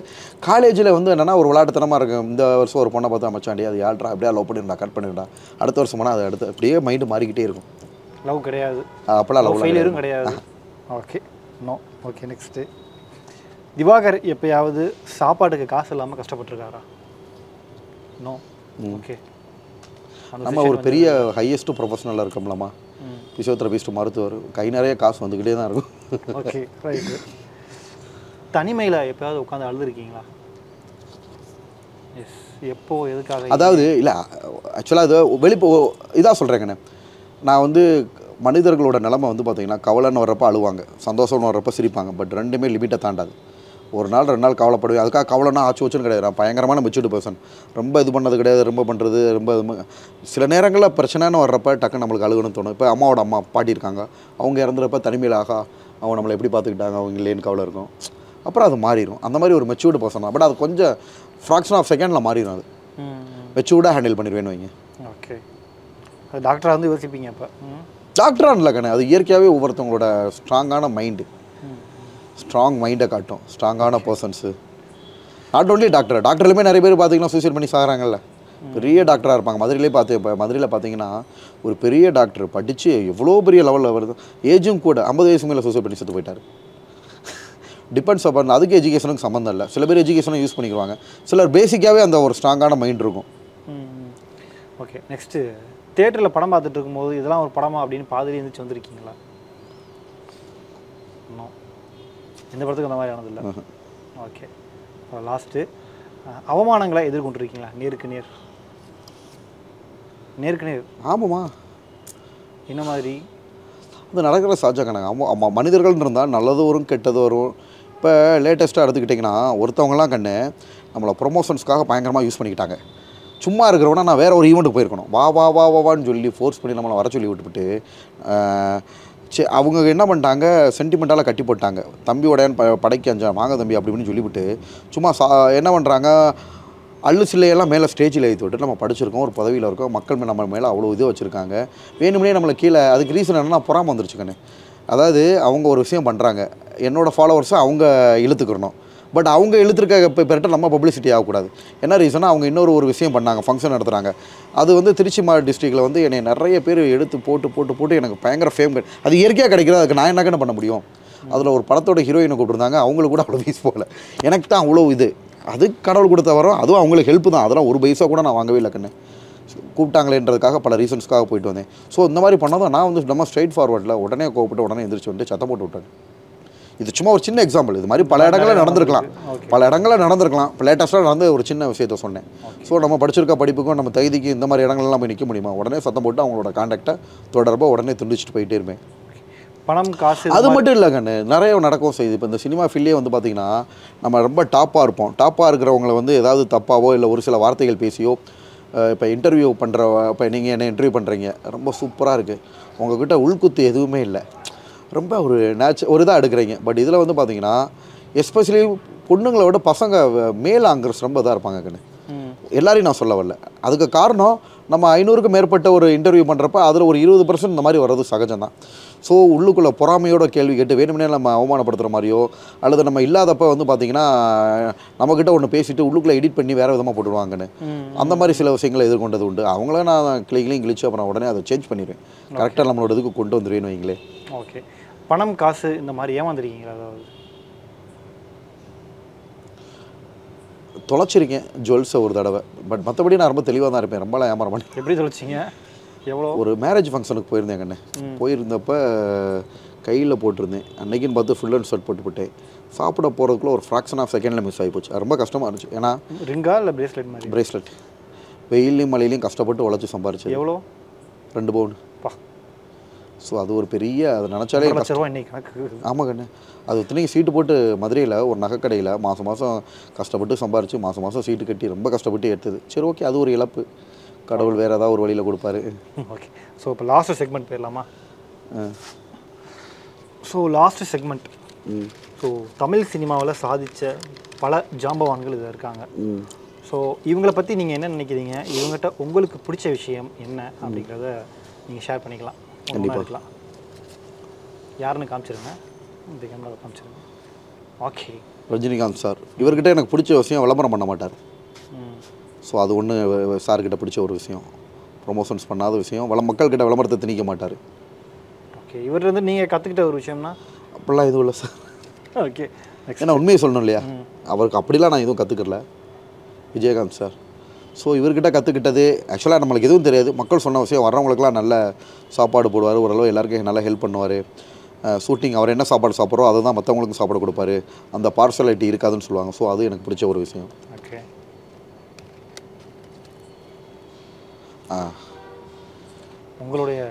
காலேஜில் வந்து என்னென்னா ஒரு விளையாட்டுத்தனமாக இருக்கும். இந்த வருஷம் ஒரு பொண்ணை பார்த்தா மச்சாண்டி அது யாழ்றா அப்படியே லவ் பண்ணிடா கட் பண்ணிடா, அடுத்த வருஷம் போனால் அது அடுத்து அப்படியே மைண்டு மாறிக்கிட்டே இருக்கும். லவ் கிடையாது, அப்போலாம் லவ் ஃபெயிலியரும் கிடையாது. Okay, no. Okay, next. Divakar எப்பயாவது சாப்பாட்டுக்கு காசு இல்லாமல் கஷ்டப்பட்டுருக்காரா? நோ. ஓகே. நம்ம ஒரு பெரிய ஹையஸ்ட் ப்ரொஃபஷனலாக இருக்கோம்லம்மா, பிசியோதெரபிஸ்ட், மருத்துவர், கை நிறைய காசு வந்துக்கிட்டே தான் இருக்கும். Okay, right. தனிமையில் எப்போயாவது உட்காந்து அழுதுருக்கீங்களா? எஸ். எப்போ, எதுக்காக? அதாவது இல்லை, ஆக்சுவலாக அது வெளிப்போ இதாக சொல்கிறேங்கண்ணே. நான் வந்து மனிதர்களோட நிலைமை வந்து பார்த்திங்கன்னா கவலைன்னு வர்றப்போ அழுவாங்க, சந்தோஷம்னு வர்றப்போ சிரிப்பாங்க. பட் ரெண்டுமே லிமிட்டை தாண்டாது. ஒரு நாள் 2 நாள் கவலைப்படுவேன். அதுக்காக கவலைனா ஆச்சு வச்சுன்னு கிடையாது. நான் பயங்கரமான மெச்சூர்டு பர்சன். ரொம்ப இது பண்ணது கிடையாது, ரொம்ப பண்ணுறது ரொம்ப சில நேரங்களில் பிரச்சனைன்னு வர்றப்ப டக்குன்னு நம்மளுக்கு அழுகணும்னு தோணும். இப்போ அம்மாவோட அம்மா பாட்டி இருக்காங்க, அவங்க இறந்துறப்ப தனிமையில் ஆகா அவங்க நம்மளை எப்படி பார்த்துக்கிட்டாங்க அவங்க இல்லைன்னு கவலை இருக்கும். அப்புறம் அது மாறிடும். அந்த மாதிரி ஒரு மெச்சூர்டு பர்சன் தான். பட் அது கொஞ்சம் ஃப்ராக்ஷன் ஆஃப் செகண்டில் மாறிடும். அது மெச்சூர்டாக ஹேண்டில் பண்ணிடுவேன்னு வைங்க. ஓகே. அது டாக்டராக வந்து யோசிப்பீங்க அப்போ? டாக்டராக இல்லை கண்ணே, அது இயற்கையாகவே ஒவ்வொருத்தவங்களோட ஸ்ட்ராங்கான மைண்டு, ஸ்ட்ராங் மைண்டை காட்டும். ஸ்ட்ராங்கான பர்சன்ஸு நாட் ஓன்லி டாக்டர்லையுமே நிறைய பேர் பார்த்தீங்கன்னா சூசைட் பண்ணி சாகிறாங்கல்ல. பெரிய டாக்டராக இருப்பாங்க. இப்போ மதுரையில் பார்த்தீங்கன்னா ஒரு பெரிய டாக்டர் படித்து எவ்வளோ பெரிய லெவலில் வருது, ஏஜும் கூட 50 வயசு மேலே சூசைட் பண்ணி செத்து போயிட்டார். Depends upon. அதுக்கு எஜுகேஷனுக்கு சம்மந்தம் இல்லை. சில பேர் எஜுகேஷனை யூஸ் பண்ணிக்குவாங்க, சிலர் பேசிக்காகவே அந்த ஒரு ஸ்ட்ராங்கான மைண்ட் இருக்கும். Okay, next. தியேட்டரில் படம் பார்த்துட்டு இருக்கும்போது இதெல்லாம் ஒரு படமா அப்படின்னு பாதிரி இருந்துச்சு வந்திருக்கீங்களா? இந்த படத்துக்கு அந்த மாதிரி ஆனதில்லை. ஓகே. லாஸ்ட்டு. அவமானங்களை எதிர்கொண்டிருக்கீங்களா? நேருக்கு நேர். ஆமாம்மா. என்ன மாதிரி? அது நடக்கிற சகஜம் கணக்கு. ஆமாம், மனிதர்கள் இருந்தால் நல்லது வரும் கெட்டது வரும். இப்போ லேட்டஸ்ட்டாக எடுத்துக்கிட்டிங்கன்னா ஒருத்தவங்கலாம் கண்ணு நம்மளை ப்ரொமோஷன்ஸ்க்காக பயங்கரமாக யூஸ் பண்ணிக்கிட்டாங்க. சும்மா இருக்கிறவனா நான் வேறு ஒரு ஈவெண்ட்டுக்கு போயிருக்கணும், வான்னு சொல்லி ஃபோர்ஸ் பண்ணி நம்மளை வர சொல்லி விட்டுவிட்டு அவங்க என்ன பண்ணிட்டாங்க, சென்டிமெண்ட்டால் கட்டி போட்டாங்க. தம்பியோடையன் படைக்கு அஞ்சான் வாங்க தம்பி அப்படி இப்படின்னு சொல்லிவிட்டு சும்மா என்ன பண்ணுறாங்க, அள்ளு சில்லையெல்லாம் மேலே ஸ்டேஜில் ஏற்றி விட்டு நம்ம படிச்சிருக்கோம், ஒரு பதவியில் இருக்கோம், மக்கள் நம்ம மேலே அவ்வளோ இது வச்சுருக்காங்க, வேணும்னே நம்மளை கீழே. அதுக்கு ரீசன் என்னென்னா பொறாம வந்துருச்சுக்கண்ணே. அதாவது அவங்க ஒரு விஷயம் பண்ணுறாங்க, என்னோடய ஃபாலோவர்ஸை அவங்க இழுத்துக்கிறணும். பட் அவங்க இழுத்துருக்க பெருட்ட நம்ம பப்ளிசிட்டி ஆகக்கூடாது. என்ன ரீசனாக அவங்க இன்னொரு விஷயம் பண்ணாங்க, ஃபங்க்ஷன் நடத்துகிறாங்க. அது வந்து திருச்சி டிஸ்ட்ரிக்டில் வந்து என்னை நிறைய பேர் எடுத்து போட்டு எனக்கு பயங்கர ஃபேம். அது இயற்கையாக கிடைக்கிறது, அதுக்கு நான் என்ன பண்ண முடியும்? அதில் ஒரு படத்தோட ஹீரோயினை கூப்பிட்டுருந்தாங்க, அவங்களுக்கு கூட அவ்வளோ ஃபீஸ் போகல. எனக்கு தான் அவ்வளோ இது. அது கடவுள் கொடுத்த வரோம், அதுவும் அவங்களுக்கு ஹெல்ப் தான். அதெல்லாம் ஒரு பைசா கூட நான் வாங்கவே இல்லை கண்ணு. கூப்பிட்டாங்களேன்றதுக்காக பல ரீசன்ஸ்க்காக போயிட்டு வந்தேன். ஸோ இந்த மாதிரி பண்ணாதான் நான் வந்து நம்ம ஸ்ட்ரைட் ஃபார்வர்டில் உடனே கோப்பிட்டு உடனே எந்திரிச்சு வந்துட்டு சத்தம் போட்டு விட்டேன். இது சும்மா ஒரு சின்ன எக்ஸாம்பிள். இது மாதிரி பல இடங்களில் நடந்திருக்கலாம். இப்போ லேட்டஸ்ட்டாக நடந்து ஒரு சின்ன விஷயத்த சொன்னேன். ஸோ நம்ம படிச்சிருக்க படிப்புக்கும் நம்ம தகுதிக்கு இந்த மாதிரி இடங்கள்லாம் போய் நிற்க முடியுமா? உடனே சத்தம் போட்டு அவங்களோட கான்டாக்டை தொடர்பாக உடனே துண்டிச்சுட்டு போயிட்டே இருப்பேன். பணம் காசு அது மட்டும் இல்லை கண்ணு, நிறைய நடக்கவும் செய்யுது. இப்போ இந்த சினிமா ஃபீல்டே வந்து பார்த்திங்கன்னா நம்ம ரொம்ப டாப்பாக இருப்போம். டாப்பாக இருக்கிறவங்களை வந்து ஏதாவது தப்பாவோ இல்லை ஒரு சில வார்த்தைகள் பேசியோ, இப்போ இன்டர்வியூ பண்ணுற, இப்போ நீங்கள் என்ன இன்டர்வியூ பண்ணுறீங்க, ரொம்ப சூப்பராக இருக்குது, உங்கள்கிட்ட உள்குத்து எதுவுமே இல்லை, ரொம்ப ஒரு ஒரு இதாக எடுக்கிறீங்க. பட் இதில் வந்து பார்த்தீங்கன்னா எஸ்பெஷலி பொண்ணுங்களை விட பசங்க மேல் ஆங்கர்ஸ் ரொம்ப இதாக இருப்பாங்க கண்ணு. எல்லாரையும் நான் சொல்ல வரல. அதுக்கு காரணம் நம்ம 500க்கு மேற்பட்ட ஒரு இன்டர்வியூ பண்ணுறப்ப அதில் ஒரு 20% இந்த மாதிரி வர்றது சகஜம் தான். ஸோ உள்ளுக்குள்ளே பொறாமையோட கேள்வி கேட்டு வேணும்னே நம்ம அவமானப்படுத்துகிற மாதிரியோ அல்லது நம்ம இல்லாதப்போ வந்து பார்த்திங்கன்னா நம்மக்கிட்ட ஒன்று பேசிட்டு உள்ளுக்குள்ளே எடிட் பண்ணி வேறு விதமாக போட்டுருவாங்கன்னு அந்த மாதிரி சில விஷயங்களை எதிர்கொண்டது உண்டு. அவங்கள நான் கிளிச்சு அப்புறம் உடனே அதை சேஞ்ச் பண்ணிடுவேன். கரெக்டாக நம்மளோட இதுக்கு கொண்டு வந்துடுவேன்னு வைங்களே. ஓகே. பணம் காசு இந்த மாதிரி ஏமாந்துருக்கீங்களா? அதாவது தொலைச்சிருக்கேன் ஜுவல்ஸை ஒரு தடவை. பட் மற்றபடி நான் ரொம்ப தெளிவாக தான் இருப்பேன். ரொம்பலாம் ஏமாற மாட்டேன். எப்படி தொலைச்சிங்க? எவ்வளோ? ஒரு மேரேஜ் ஃபங்க்ஷனுக்கு போயிருந்தேன் கண்ணு. போயிருந்தப்போ கையில் போட்டிருந்தேன். அன்னைக்குன்னு பார்த்து ஃபுல் அண்ட் ஷர்ட் போட்டுவிட்டேன். சாப்பிட போகிறதுக்குள்ள ஒரு ஃப்ராக்ஷன் ஆஃப் செகண்டில் மிஸ் ஆகி போச்சு. ரொம்ப கஷ்டமாக இருந்துச்சு. ஏன்னா ரிங்கா இல்லை பிரேஸ்லெட் மாதிரி? பிரேஸ்லெட். வெயிலையும் மழையிலையும் கஷ்டப்பட்டு உழைச்சி சம்பாரிச்சு. எவ்வளோ? 2 பவுன். ஸோ அது ஒரு பெரிய, அதை நினச்சாலே கணக்கு. ஆமாம் கண்ணு. அது இத்தனைக்கு சீட்டு போட்டு மதுரையில் ஒரு நகைக்கடையில் மாதம் கஷ்டப்பட்டு சம்பாரித்து மாதம் சீட்டு கட்டி ரொம்ப கஷ்டப்பட்டு எடுத்தது. சரி ஓகே, அது ஒரு இழப்பு. கடவுள் வேறு ஏதாவது ஒரு வழியில் கொடுப்பாரு. ஓகே. ஸோ இப்போ லாஸ்ட் செக்மெண்ட் போயிடலாமா? So last segment. So Tamil சினிமாவில் சாதித்த பல ஜாம்பவான்கள் இதில் இருக்காங்க. ஸோ இவங்களை பற்றி நீங்கள் என்ன நினைக்கிறீங்க? இவங்ககிட்ட உங்களுக்கு பிடிச்ச விஷயம் என்ன அப்படிங்கிறத நீங்கள் ஷேர் பண்ணிக்கலாம். கண்டிப்பா இருக்கலாம். யாருன்னு காமிச்சிருங்க, இந்த கேமராவை காமிச்சிருங்க. Okay, Rajinikanth sir. இவர்கிட்ட எனக்கு பிடிச்ச விஷயம் விளம்பரம் பண்ண மாட்டார். ஸோ அது ஒன்று சார்கிட்ட பிடிச்ச ஒரு விஷயம். ப்ரொமோஷன்ஸ் பண்ணாத விஷயம். மக்கள்கிட்ட விளம்பரத்தை திணிக்க மாட்டார். ஓகே, இவர் வந்து நீங்கள் கற்றுக்கிட்ட ஒரு விஷயம்னா? அப்படிலாம் எதுவும் இல்லை சார். ஓகே, ஏன்னா உண்மையை சொல்லணும் இல்லையா, அவருக்கு அப்படிலாம் நான் எதுவும் கற்றுக்கல விஜயகாந்த் சார். ஸோ இவர்கிட்ட கற்றுக்கிட்டது ஆக்சுவலாக நம்மளுக்கு எதுவும் தெரியாது. மக்கள் சொன்ன விஷயம், வர்றவங்களுக்குலாம் நல்ல சாப்பாடு போடுவார், ஓரளவு எல்லாருக்கும் நல்லா ஹெல்ப் பண்ணுவார். ஷூட்டிங் அவர் என்ன சாப்பாடு சாப்பிட்றோ அதை தான் மற்றவங்களுக்கும் சாப்பாடு கொடுப்பாரு. அந்த பார்சலிட்டி இருக்காதுன்னு சொல்லுவாங்க. ஸோ அது எனக்கு பிடிச்ச ஒரு விஷயம். ஓகே, உங்களுடைய?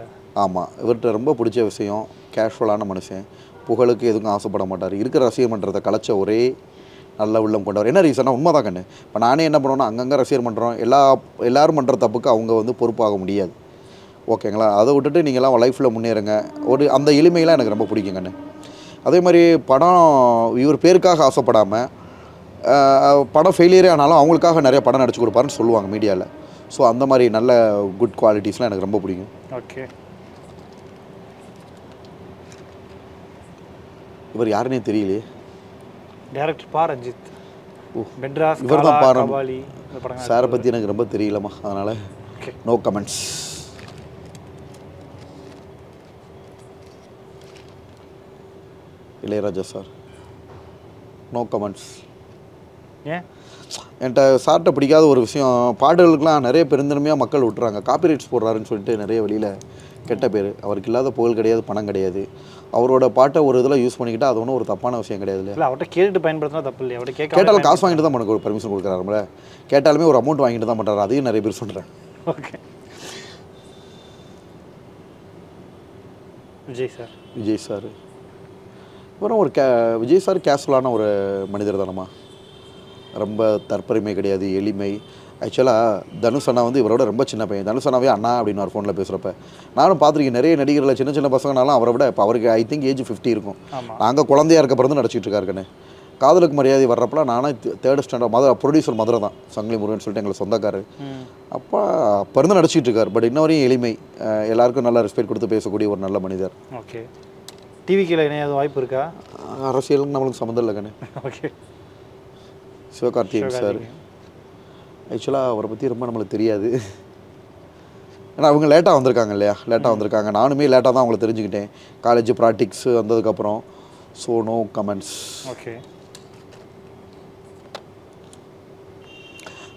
ஆமாம், இவர்கிட்ட ரொம்ப பிடிச்ச விஷயம் கேஷுவலான மனுஷன். புகழுக்கு எதுக்கும் ஆசைப்பட மாட்டார். இருக்கிற ரசிகர் மன்றத்தை கலைச்ச ஒரே நல்ல உள்ளம் கொண்டவர். என்ன ரீசன்னா உண்மை தான் கண்ணு. இப்போ நானே என்ன பண்ணுவேன்னா அங்கங்கே ரசிகர் மன்றம் எல்லோரும் பண்ணுற தப்புக்கு அவங்க வந்து பொறுப்பாக முடியாது. ஓகேங்களா, அதை விட்டுட்டு நீங்கள்லாம் லைஃப்பில் முன்னேறுங்க. அந்த எளிமையெல்லாம் எனக்கு ரொம்ப பிடிக்கும் கண்ணு. அதே மாதிரி படம் இவர் பேருக்காக ஆசைப்படாமல் படம் ஃபெயிலியரே ஆனாலும் அவங்களுக்காக நிறைய படம் நடிச்சு கொடுப்பாருன்னு சொல்லுவாங்க மீடியாவில். ஸோ அந்த மாதிரி நல்ல குட் குவாலிட்டிஸ்லாம் எனக்கு ரொம்ப பிடிக்கும். ஓகே, இவர் யாருன்னே தெரியலையே. டைரக்டர் பா ரஞ்சித். மெட்ராஸ் இவர் தான் பாரு. சாரை பற்றி பற்றி எனக்கு ரொம்ப தெரியலம்மா, அதனால் no comments. Ilaiyaraaja sir, no comments. ஏன்? என்கிட்ட சார்கிட்ட பிடிக்காத ஒரு விஷயம், பாடல்களுக்கெலாம் நிறைய பெருந்தன்மையாக மக்கள் விட்டுறாங்க. காப்பிரைட்ஸ் போடுறாருன்னு சொல்லிட்டு நிறைய வெளியில் கெட்ட பேர். அவருக்கு இல்லாத புகழ் கிடையாது, பணம் கிடையாது. அவரோட பாட்டை ஒரு இதில் யூஸ் பண்ணிக்கிட்டால் அது ஒன்றும் ஒரு தப்பான விஷயம் கிடையாது. இல்லை, அவர்கிட்ட கேட்டுட்டு பயன்படுத்தினா தப்பு இல்லையா? அவர்கிட்ட கேட்டாலும் காசு வாங்கிட்டு தான் எனக்கு ஒரு பர்மிஷன் கொடுக்குறாருல. கேட்டாலுமே ஒரு அமௌண்ட் வாங்கிட்டு தான் பண்ணுறாரு. அதையும் நிறைய பேர் சொல்கிறேன். ஓகே, விஜய் சார் அப்புறம் விஜய் சார் கேஷுவலான ஒரு மனிதர் தானம்மா. ரொம்ப தற்பெருமை கிடையாது, எளிமை. ஆக்சுவலாக தனுஷ் அண்ணா வந்து இவரோட ரொம்ப சின்ன பையன். தனுஷ் அண்ணாவே அண்ணா அப்படின்னு ஒரு ஃபோனில் பேசுகிறப்ப நானும் பார்த்துருக்கேன். நிறைய நடிகர்களை சின்ன சின்ன பசங்கனாலும் அவரை விட இப்போ அவருக்கு ஐ திங்க் ஏஜ் 50 இருக்கும். நாங்கள் குழந்தையாக இருக்க பிறந்து நடிச்சிட்டு இருக்காருக்கண்ணே. காதலுக்கு மரியாதை வர்றப்பலாம் நானும் 3rd ஸ்டாண்டர்ட் ப்ரொடியூசர் மதுரை தான், சங்கிலி முருகன் சொல்லிட்டு எங்களை சொந்தக்காரர். அப்போ இருந்து நடிச்சிட்டு இருக்கார். பட் இன்ன வரையும் எளிமை, எல்லாருக்கும் நல்லா ரெஸ்பெக்ட் கொடுத்து பேசக்கூடிய ஒரு நல்ல மனிதர். ஓகே, டிவிக்கில் இணையாத வாய்ப்பு இருக்கா? அரசியலுக்கு நம்மளுக்கு சம்மந்தம் இல்லை கண்ணே. ஓகே, சிவகார்த்திகேயன் சார் ஆக்சுவலாக அவரை பற்றி ரொம்ப நம்மளுக்கு தெரியாது. ஏன்னா அவங்க லேட்டாக வந்திருக்காங்க இல்லையா, லேட்டாக வந்திருக்காங்க. நானுமே லேட்டாக தான் அவங்கள தெரிஞ்சுக்கிட்டேன், காலேஜ் ப்ராக்டிக்ஸ் வந்ததுக்கப்புறம். So no comments. ஓகே,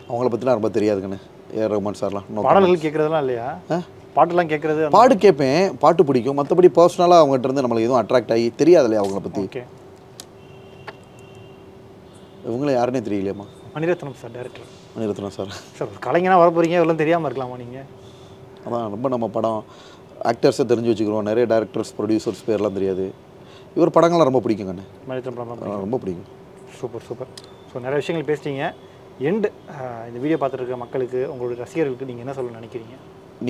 அவங்கள பற்றிலாம் ரொம்ப தெரியாதுங்கண்ணே. ஏஆர் ரஹ்மான் சார்லாம் பாடல்கள் கேட்குறதுலாம் இல்லையா? பாட்டெல்லாம் கேட்குறது? பாட்டு கேட்பேன், பாட்டு பிடிக்கும். மற்றபடி பர்சனலாக அவங்ககிட்ட இருந்து நம்மளுக்கு எதுவும் அட்ராக்ட் ஆகி தெரியாது இல்லையா அவங்கள பற்றி. ஓகே, இவங்கள யாருன்னே தெரியலையாம்மா. Mani Ratnam sir, director Mani Ratnam sir. Sir கலைஞனாக வர போகிறீங்க, இதெல்லாம் தெரியாமல் இருக்கலாமா நீங்கள்? அதான் ரொம்ப நம்ம படம் ஆக்டர்ஸை தெரிஞ்சு வச்சுக்கிறோம். நிறைய டேரக்டர்ஸ் ப்ரொடியூசர்ஸ் பேர்லாம் தெரியாது. இவர் படங்கள்லாம் ரொம்ப பிடிக்கும் கண்ணே. மணிரத்னம் படம் ரொம்ப பிடிக்கும். சூப்பர். ஸோ நிறைய விஷயங்கள் பேசிட்டீங்க. இந்த வீடியோ பார்த்துட்டு இருக்க மக்களுக்கு, உங்களுடைய ரசிகர்களுக்கு நீங்கள் என்ன சொல்ல நினைக்கிறீங்க?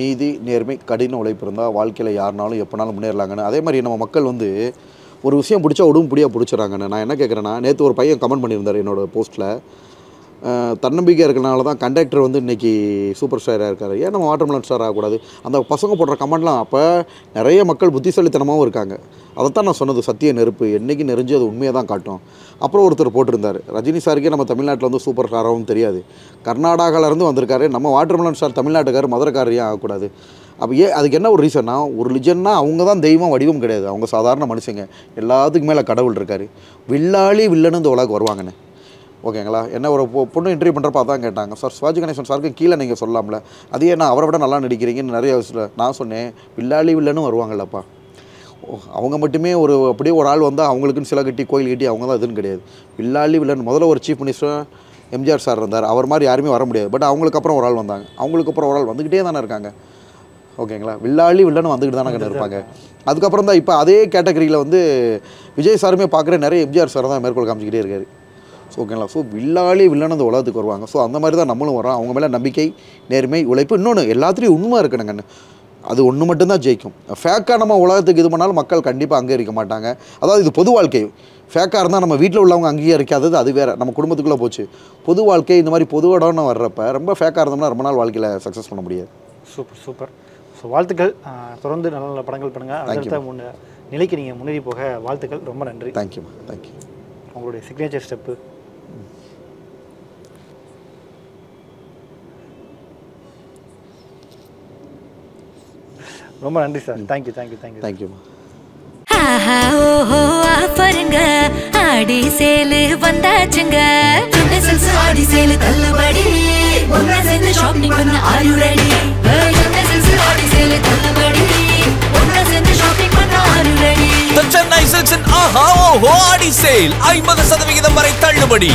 நீதி, நேர்மை, கடின உழைப்பு இருந்தால் வாழ்க்கையில் யாருனாலும் எப்போனாலும் முன்னேறலாங்கன்னு. அதே மாதிரி நம்ம மக்கள் வந்து ஒரு விஷயம் பிடிச்சா உடம்புடியாக பிடிச்சிடறாங்கண்ணே. நான் என்ன கேட்குறேன்னா, நேற்று ஒரு பையன் கமெண்ட் பண்ணியிருந்தார் என்னோடய போஸ்ட்டில், தன்னம்பிக்கையாக இருக்கிறனால தான் கண்டக்டர் வந்து இன்றைக்கி சூப்பர் ஸ்டாராக இருக்கார், ஏன் நம்ம வாட்டர்மெலன் ஸ்டார் ஆகக்கூடாது? அந்த பசங்க போடுற கமெண்ட்லாம் அப்போ நிறைய மக்கள் புத்திசாலித்தனமாகவும் இருக்காங்க. அதைத்தான் நான் சொன்னது, சத்திய நெருப்பு என்றைக்கு நெறிஞ்சு அது உண்மையை தான் காட்டும். அப்புறம் ஒருத்தர் போட்டிருந்தார், ரஜினி சாருக்கே நம்ம தமிழ்நாட்டில் வந்து சூப்பர் ஸ்டாராகவும் தெரியாது, கர்நாடகாவிலேருந்து வந்திருக்காரு, நம்ம வாட்டர்மெலன் ஸ்டார் தமிழ்நாட்டுக்கார் மதுரைக்காரர் ஏன் ஆகக்கூடாது? அப்போ அதுக்கு என்ன ஒரு ரீசன்னா, ஒரு லிஜன்னா அவங்க தான் தெய்வம், வடிவம் கிடையாது, அவங்க சாதாரண மனுஷங்க. எல்லாத்துக்கும் மேலே கடவுள் இருக்கார். வில்லாளி வில்லன்னு இந்த உலகம் வருவாங்கண்ணே. ஓகேங்களா? என்ன ஒரு பொண்ணு இன்டர்வியூ பண்ணுறப்ப அதான் கேட்டாங்க, சார் சிவாஜி கணேசன் சாருக்கு கீழே நீங்கள் சொல்லலாம்ல, அதே நான் அவரை விட நல்லா நடிக்கிறீங்கன்னு நிறைய விஷயம். நான் சொன்னேன், வில்லாளி வில்லனும் வருவாங்கல்லப்பா. அவங்க மட்டுமே அப்படியே ஒரு ஆள் வந்தால் அவங்களுக்குன்னு சிலை கட்டி கோயில் கட்டி அவங்க தான் இதுன்னு கிடையாது. வில்லாளி வில்லன் முதல்ல ஒரு சீஃப் மினிஸ்டர் எம்ஜிஆர் சார் இருந்தார், அவர் மாதிரி யாருமே வர முடியாது. பட் அவங்களுக்கு அப்புறம் ஒரு ஆள் வந்தாங்க, அவங்களுக்கு அப்புறம் ஒரு ஆள் வந்துக்கிட்டே தானே இருக்காங்க. ஓகேங்களா? வில்லாளி வில்லனும் வந்துக்கிட்டு தானே இருப்பாங்க. அதுக்கப்புறம் தான் இப்போ அதே கேட்டகரியில் வந்து விஜய் சாருமே பார்க்குற நிறைய எம்ஜிஆர் சார் தான் மேற்கொள் காமிச்சிக்கிட்டே இருக்காரு. ஸோ ஓகேங்களா? ஸோ வில்லாளி வில்லன் அந்த உலகத்துக்கு வருவாங்க. ஸோ அந்த மாதிரி தான் நம்மளும் வரோம். அவங்க மேலே நம்பிக்கை, நேர்மை, உழைப்பு, இன்னொன்று எல்லாத்துலேயும் உண்மை இருக்கணுங்கன்னு. அது ஒன்று மட்டும்தான் ஜெயிக்கும். ஃபேக்காக நம்ம உலகத்துக்கு இது பண்ணாலும் மக்கள் கண்டிப்பாக அங்கீகரிக்க மாட்டாங்க. அதாவது இது பொது வாழ்க்கை. ஃபேக்காக இருந்தால் நம்ம வீட்டில் உள்ளவங்க அங்கீகரிக்காதது அது வேறு, நம்ம குடும்பத்துக்குள்ளே போச்சு. பொது வாழ்க்கை இந்த மாதிரி பொது இடம்னு வர்றப்ப ரொம்ப ஃபேக்காக இருந்தோம்னா ரொம்ப நாள் வாழ்க்கையில் சக்ஸஸ் பண்ண முடியாது. சூப்பர். ஸோ ஸோ வாழ்த்துக்கள். தொடர்ந்து நல்ல நல்ல படங்கள் பண்ணுங்கள். அடுத்த நிலைக்கு நீங்கள் முன்னேறி போக வாழ்த்துக்கள். ரொம்ப நன்றி. தேங்க்யூம்மா. தேங்க்யூ. உங்களுடைய சிக்னேச்சர் ஸ்டெப்பு. ரொம்ப நன்றி சார். தேங்க்யூ தேங்க்யூ தேங்க்யூ தேங்க்யூம்மா. ஆஹா ஓஹோ ஆஃபருங்க ஆடி சேலு வந்தாச்சுங்க. யுனிசெல்ஸ் ஆடி சேலு தள்ளுபடி. ஒன்னா சேர்ந்து ஷாப்பிங் பண்ண ஆர் யூ ரெடி? யுனிசெல்ஸ் ஆடி சேலு தள்ளுபடி. ஒன்னா சேர்ந்து ஷாப்பிங் பண்ண are you ready? The Chennai Silks ஆஹா ஓஹோ ஆடி சேல் 50% வரை தள்ளுபடி.